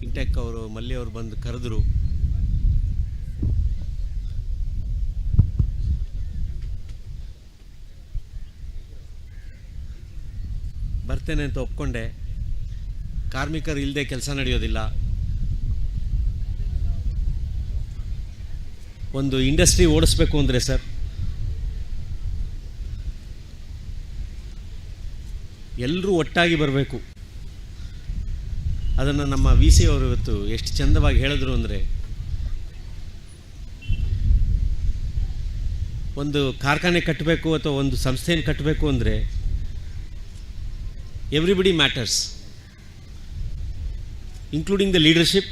Intake ಅವರು ಮಲ್ಲಿ ಅವರು ಬಂದು ಕರೆದ್ರು. ಬರ್ತೇನೆ ಅಂತ ಒಪ್ಕೊಂಡೆ. ಕಾರ್ಮಿಕರು ಇಲ್ಲದೆ ಕೆಲಸ ನಡೆಯೋದಿಲ್ಲ. ಒಂದು ಇಂಡಸ್ಟ್ರಿ ಓಡಿಸ್ಬೇಕು ಅಂದರೆ ಸರ್, ಎಲ್ಲರೂ ಒಟ್ಟಾಗಿ ಬರಬೇಕು. ಅದನ್ನು ನಮ್ಮ ವಿ ಸಿ ಅವರು ಇವತ್ತು ಎಷ್ಟು ಚಂದವಾಗಿ ಹೇಳಿದ್ರು ಅಂದರೆ, ಒಂದು ಕಾರ್ಖಾನೆ ಕಟ್ಟಬೇಕು ಅಥವಾ ಒಂದು ಸಂಸ್ಥೆಯನ್ನು ಕಟ್ಟಬೇಕು ಅಂದರೆ everybody matters, including the leadership,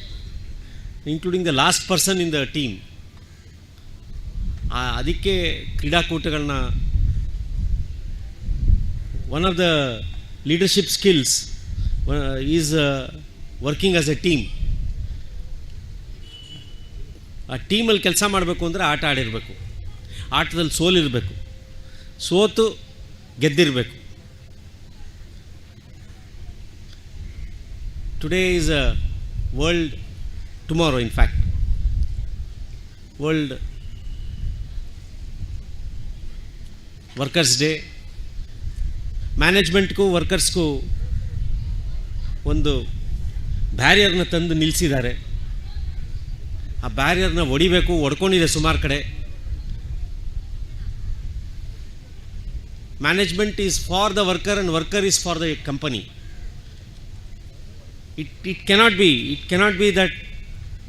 including the last person in the team. ಅದಕ್ಕೆ ಕ್ರೀಡಾಕೂಟಗಳನ್ನ one of the leadership skills is working as a team. ಆ ಟೀಮಲ್ಲಿ ಕೆಲಸ ಮಾಡಬೇಕು ಅಂದರೆ ಆಟ ಆಡಿರಬೇಕು, ಆಟದಲ್ಲಿ ಸೋಲಿರಬೇಕು, ಸೋತು ಗೆದ್ದಿರಬೇಕು. Today is a world, tomorrow in fact, World Workers Day. ಮ್ಯಾನೇಜ್ಮೆಂಟ್ಗೂ ವರ್ಕರ್ಸ್ಗೂ ಒಂದು ಬ್ಯಾರಿಯರ್ನ ತಂದು ನಿಲ್ಲಿಸಿದ್ದಾರೆ. ಆ ಬ್ಯಾರಿಯರ್ನ ಒಡಿಬೇಕು, ಒಡ್ಕೊಂಡಿದೆ ಸುಮಾರು ಕಡೆ. Management is for the worker and worker is for the company. It cannot be that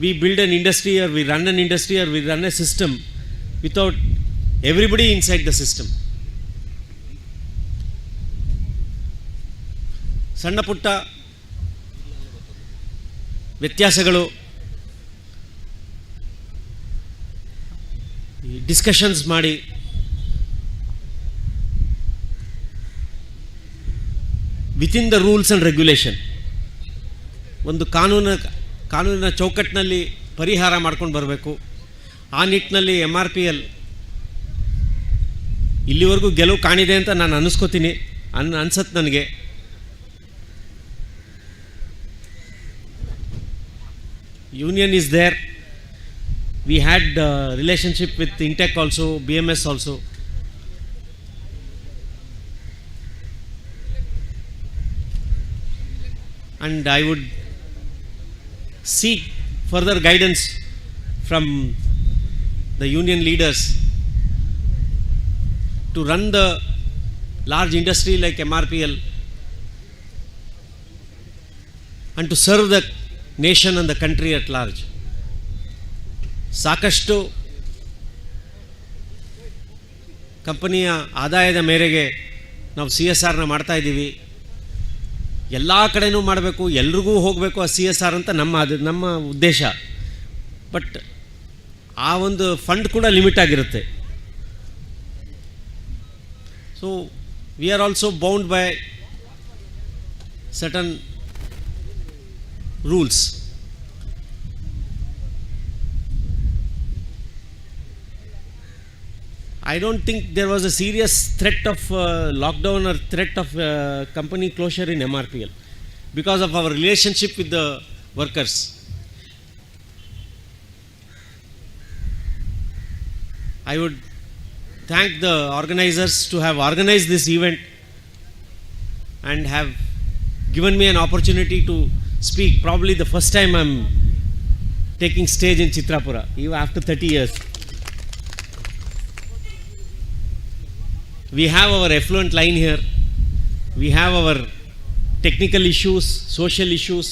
we build an industry or we run an industry or we run a system without everybody inside the system. ಸಣ್ಣ ಪುಟ್ಟ ವ್ಯತ್ಯಾಸಗಳು, discussions ಮಾಡಿ within the rules and regulation ಒಂದು ಕಾನೂನಿನ ಚೌಕಟ್ಟಿನಲ್ಲಿ ಪರಿಹಾರ ಮಾಡ್ಕೊಂಡು ಬರಬೇಕು. ಆ ನಿಟ್ಟಿನಲ್ಲಿ MRPL ಇಲ್ಲಿವರೆಗೂ ಗೆಲುವು ಕಾಣಿದೆ ಅಂತ ನಾನು ಅನ್ನಿಸ್ಕೋತೀನಿ, ಅನ್ಸತ್ತೆ ನನಗೆ. Union is there. We had relationship with INTUC also, BMS also. And I would seek further guidance from the union leaders to run the large industry like MRPL and to serve the nation and the country at large. ಸಾಕಷ್ಟು ಕಂಪನಿಯ ಆದಾಯದ ಮೇರೆಗೆ ನಾವು CSRನ ಮಾಡ್ತಾ ಇದ್ದೀವಿ. ಎಲ್ಲ ಕಡೆನೂ ಮಾಡಬೇಕು, ಎಲ್ರಿಗೂ ಹೋಗಬೇಕು ಆ CSR ಅಂತ ನಮ್ಮ ಉದ್ದೇಶ. ಬಟ್ ಆ ಒಂದು ಫಂಡ್ ಕೂಡ ಲಿಮಿಟ್ ಆಗಿರುತ್ತೆ. So we are also bound by certain rules. I don't think there was a serious threat of lockdown or threat of company closure in MRPL because of our relationship with the workers. I would thank the organizers to have organized this event and have given me an opportunity to speak. Probably the first time I'm taking stage in Chitrapura, even after 30 years. We have our effluent line here, we have our technical issues, social issues,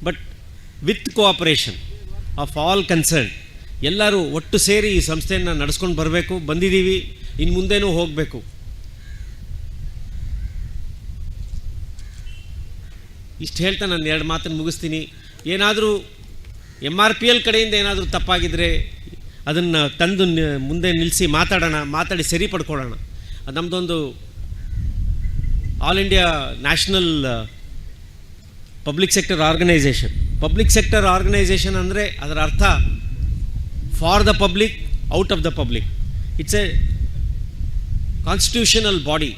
but with cooperation of all concerned, ಎಲ್ಲರೂ ಒಟ್ಟು ಸೇರಿ ಈ ಸಂಸ್ಥೆಯನ್ನು ನಡೆಸ್ಕೊಂಡು ಬರಬೇಕು. ಬಂದಿದ್ದೀವಿ, ಇನ್ನು ಮುಂದೇನೂ ಹೋಗಬೇಕು. ಇಷ್ಟು ಹೇಳ್ತಾ ನಾನು 2 ಮಾತನ್ನು ಮುಗಿಸ್ತೀನಿ. ಏನಾದರೂ MRPL ಕಡೆಯಿಂದ ಏನಾದರೂ ತಪ್ಪಾಗಿದ್ದರೆ ಅದನ್ನು ತಂದು ಮುಂದೆ ನಿಲ್ಲಿಸಿ ಮಾತಾಡಿ ಸರಿ ಪಡ್ಕೊಳ್ಳೋಣ. ಅದು ನಮ್ಮದೊಂದು all India national public sector organisation. Public sector organisation ಅಂದರೆ ಅದರ ಅರ್ಥ for the public, out of the public. It's a constitutional body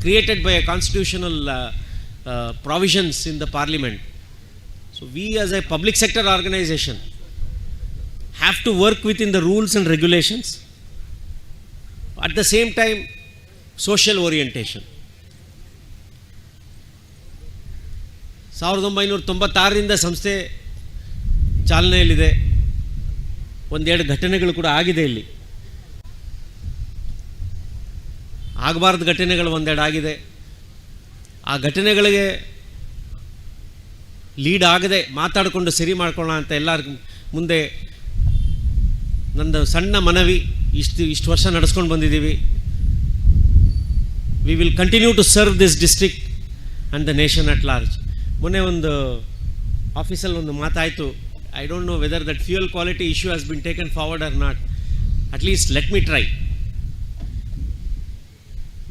created by a constitutional provisions in the parliament. So we as a public sector organization have to work within the rules and regulations. At the same time, social orientation. 1996ರಿಂದ ಸಂಸ್ಥೆ ಚಾಲನೆಯಲ್ಲಿದೆ. ಒಂದೆರಡು ಘಟನೆಗಳು ಕೂಡ ಆಗಿದೆ ಇಲ್ಲಿ. ಆಗಬಾರ್ದು ಘಟನೆಗಳು ಒಂದೆರಡು ಆಗಿದೆ. ಆ ಘಟನೆಗಳಿಗೆ ಲೀಡ್ ಆಗದೆ ಮಾತಾಡಿಕೊಂಡು ಸರಿ ಮಾಡ್ಕೊಳ್ಳೋಣ ಅಂತ ಎಲ್ಲರ ಮುಂದೆ ನಂದು ಸಣ್ಣ ಮನವಿ. ಇಷ್ಟು ವರ್ಷ ನಡೆಸ್ಕೊಂಡು ಬಂದಿದ್ದೀವಿ. We will continue to serve this district and the nation at large. ಮೊನ್ನೆ ಒಂದು ಆಫೀಸಲ್ಲಿ ಒಂದು ಮಾತಾಯಿತು. I don't know whether that fuel quality issue has been taken forward or not. At least let me try.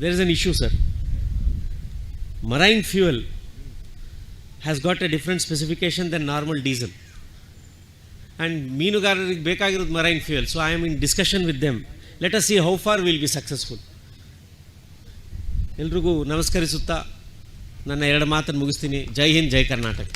There is an issue sir. Marine fuel has got a different specification than normal diesel, and ಮೀನುಗಾರರಿಗೆ ಬೇಕಾಗಿರೋದು marine fuel. So I am in discussion with them. Let us see how far we will be successful. ಎಲ್ರಿಗೂ ನಮಸ್ಕರಿಸುತ್ತಾ ನನ್ನ ಎರಡು ಮಾತನ್ನು ಮುಗಿಸ್ತೀನಿ. ಜೈ ಹಿಂದ್, ಜೈ ಕರ್ನಾಟಕ.